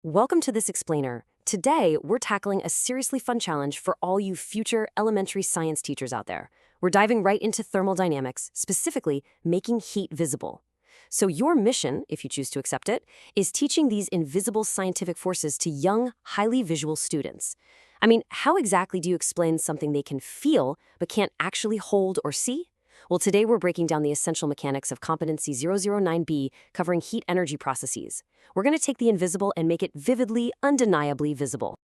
Welcome to this explainer. Today, we're tackling a seriously fun challenge for all you future elementary science teachers out there. We're diving right into thermodynamics, specifically making heat visible. So your mission, if you choose to accept it, is teaching these invisible scientific forces to young, highly visual students. How exactly do you explain something they can feel but can't actually hold or see? Well, today we're breaking down the essential mechanics of Competency 009B, covering heat energy processes. We're going to take the invisible and make it vividly, undeniably visible.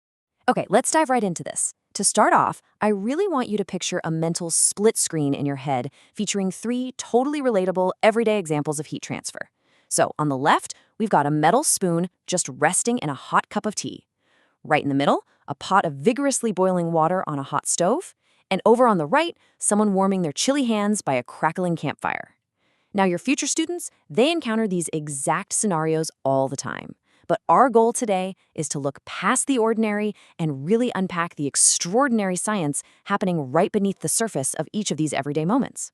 Okay, let's dive right into this. To start off, I really want you to picture a mental split screen in your head featuring three totally relatable, everyday examples of heat transfer. So, on the left, we've got a metal spoon just resting in a hot cup of tea. Right in the middle, a pot of vigorously boiling water on a hot stove. And over on the right, someone warming their chilly hands by a crackling campfire. Now, your future students, they encounter these exact scenarios all the time. But our goal today is to look past the ordinary and really unpack the extraordinary science happening right beneath the surface of each of these everyday moments.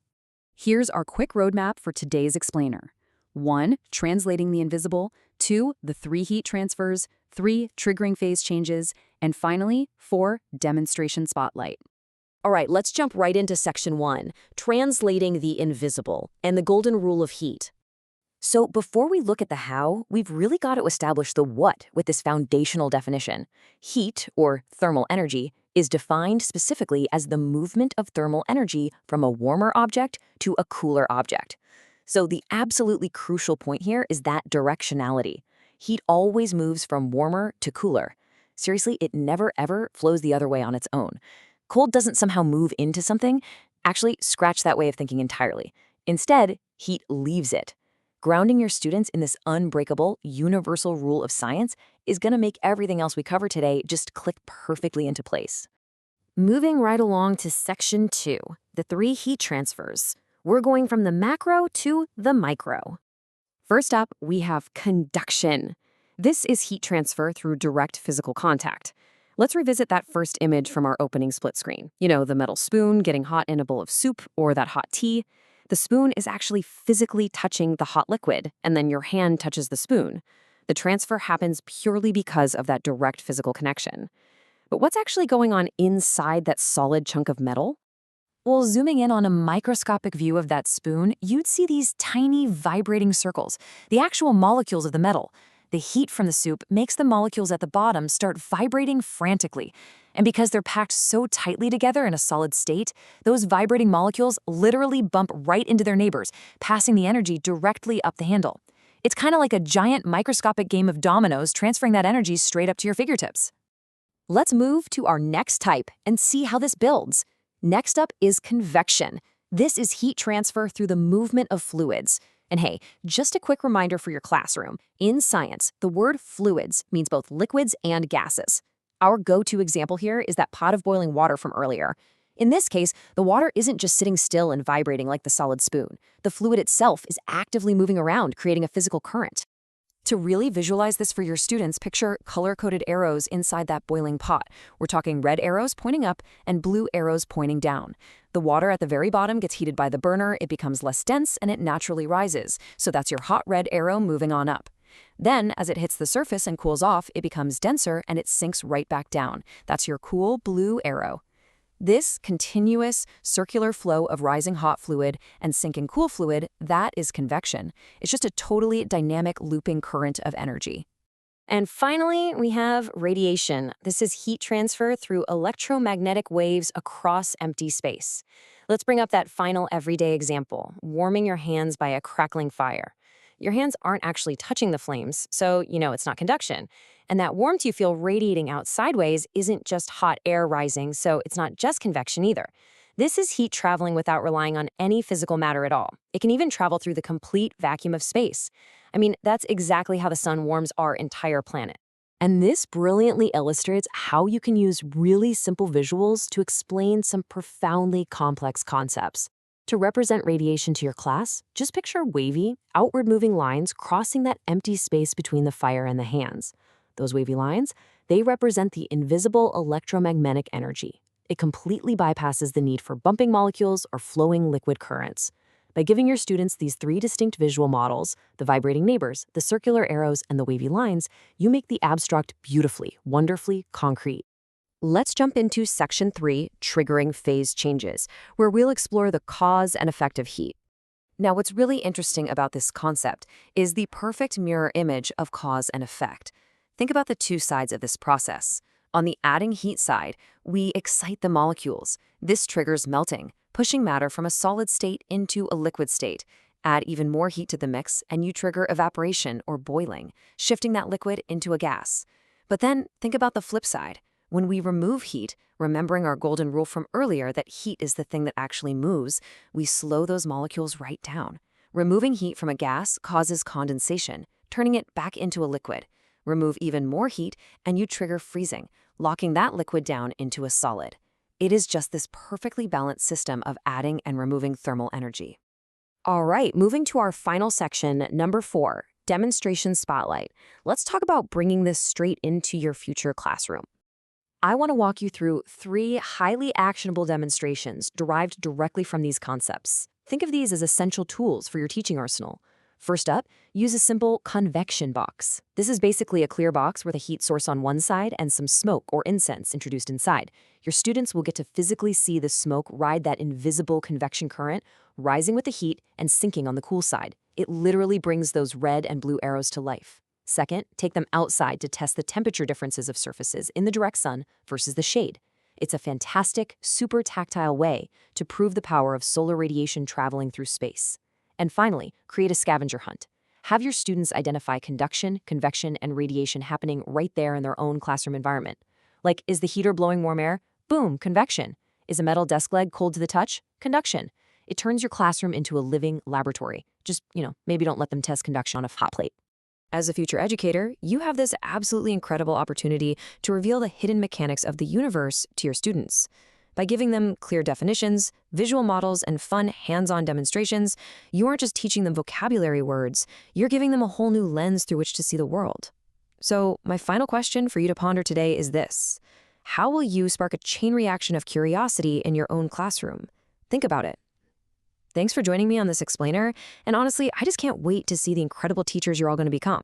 Here's our quick roadmap for today's explainer. 1. Translating the invisible. 2. The 3 heat transfers. 3. Triggering phase changes. And finally, 4. Demonstration spotlight. All right, let's jump right into section 1, translating the invisible and the golden rule of heat. So before we look at the how, we've really got to establish the what with this foundational definition. Heat, or thermal energy, is defined specifically as the movement of thermal energy from a warmer object to a cooler object. So the absolutely crucial point here is that directionality. Heat always moves from warmer to cooler. Seriously, it never ever flows the other way on its own. Cold doesn't somehow move into something. Actually, scratch that way of thinking entirely. Instead, heat leaves it. Grounding your students in this unbreakable, universal rule of science is going to make everything else we cover today just click perfectly into place. Moving right along to section 2, the 3 heat transfers. We're going from the macro to the micro. First up, we have conduction. This is heat transfer through direct physical contact. Let's revisit that first image from our opening split screen. You know, the metal spoon getting hot in a bowl of soup or that hot tea. The spoon is actually physically touching the hot liquid, and then your hand touches the spoon. The transfer happens purely because of that direct physical connection. But what's actually going on inside that solid chunk of metal? Well, zooming in on a microscopic view of that spoon, you'd see these tiny vibrating circles, the actual molecules of the metal. The heat from the soup makes the molecules at the bottom start vibrating frantically. And because they're packed so tightly together in a solid state, those vibrating molecules literally bump right into their neighbors, passing the energy directly up the handle. It's kind of like a giant microscopic game of dominoes transferring that energy straight up to your fingertips. Let's move to our next type and see how this builds. Next up is convection. This is heat transfer through the movement of fluids. And hey, just a quick reminder for your classroom. In science, the word fluids means both liquids and gases. Our go-to example here is that pot of boiling water from earlier. In this case, the water isn't just sitting still and vibrating like the solid spoon. The fluid itself is actively moving around, creating a physical current. To really visualize this for your students, picture color-coded arrows inside that boiling pot. We're talking red arrows pointing up and blue arrows pointing down. The water at the very bottom gets heated by the burner, it becomes less dense, and it naturally rises. So that's your hot red arrow moving on up. Then, as it hits the surface and cools off, it becomes denser and it sinks right back down. That's your cool blue arrow. This continuous circular flow of rising hot fluid and sinking cool fluid, that is convection. It's just a totally dynamic looping current of energy. And finally, we have radiation. This is heat transfer through electromagnetic waves across empty space. Let's bring up that final everyday example, warming your hands by a crackling fire. Your hands aren't actually touching the flames, so you know it's not conduction. And that warmth you feel radiating out sideways isn't just hot air rising, so it's not just convection either. This is heat traveling without relying on any physical matter at all. It can even travel through the complete vacuum of space. That's exactly how the sun warms our entire planet. And this brilliantly illustrates how you can use really simple visuals to explain some profoundly complex concepts. To represent radiation to your class, just picture wavy, outward-moving lines crossing that empty space between the fire and the hands. Those wavy lines, they represent the invisible electromagnetic energy. It completely bypasses the need for bumping molecules or flowing liquid currents. By giving your students these three distinct visual models, the vibrating neighbors, the circular arrows, and the wavy lines, you make the abstract beautifully, wonderfully concrete. Let's jump into Section 3, Triggering Phase Changes, where we'll explore the cause and effect of heat. Now, what's really interesting about this concept is the perfect mirror image of cause and effect. Think about the two sides of this process. On the adding heat side, we excite the molecules. This triggers melting, pushing matter from a solid state into a liquid state. Add even more heat to the mix, and you trigger evaporation or boiling, shifting that liquid into a gas. But then think about the flip side. When we remove heat, remembering our golden rule from earlier that heat is the thing that actually moves, we slow those molecules right down. Removing heat from a gas causes condensation, turning it back into a liquid. Remove even more heat, and you trigger freezing, locking that liquid down into a solid. It is just this perfectly balanced system of adding and removing thermal energy. All right, moving to our final section, number 4, Demonstration Spotlight. Let's talk about bringing this straight into your future classroom. I want to walk you through 3 highly actionable demonstrations derived directly from these concepts. Think of these as essential tools for your teaching arsenal. First up, use a simple convection box. This is basically a clear box with a heat source on one side and some smoke or incense introduced inside. Your students will get to physically see the smoke ride that invisible convection current, rising with the heat and sinking on the cool side. It literally brings those red and blue arrows to life. Second, take them outside to test the temperature differences of surfaces in the direct sun versus the shade. It's a fantastic, super tactile way to prove the power of solar radiation traveling through space. And finally, create a scavenger hunt. Have your students identify conduction, convection, and radiation happening right there in their own classroom environment. Like, is the heater blowing warm air? Boom, convection. Is a metal desk leg cold to the touch? Conduction. It turns your classroom into a living laboratory. Just, maybe don't let them test conduction on a hot plate. As a future educator, you have this absolutely incredible opportunity to reveal the hidden mechanics of the universe to your students. By giving them clear definitions, visual models, and fun hands-on demonstrations, you aren't just teaching them vocabulary words, you're giving them a whole new lens through which to see the world. So, my final question for you to ponder today is this: how will you spark a chain reaction of curiosity in your own classroom? Think about it. Thanks for joining me on this explainer, and honestly, I just can't wait to see the incredible teachers you're all going to become.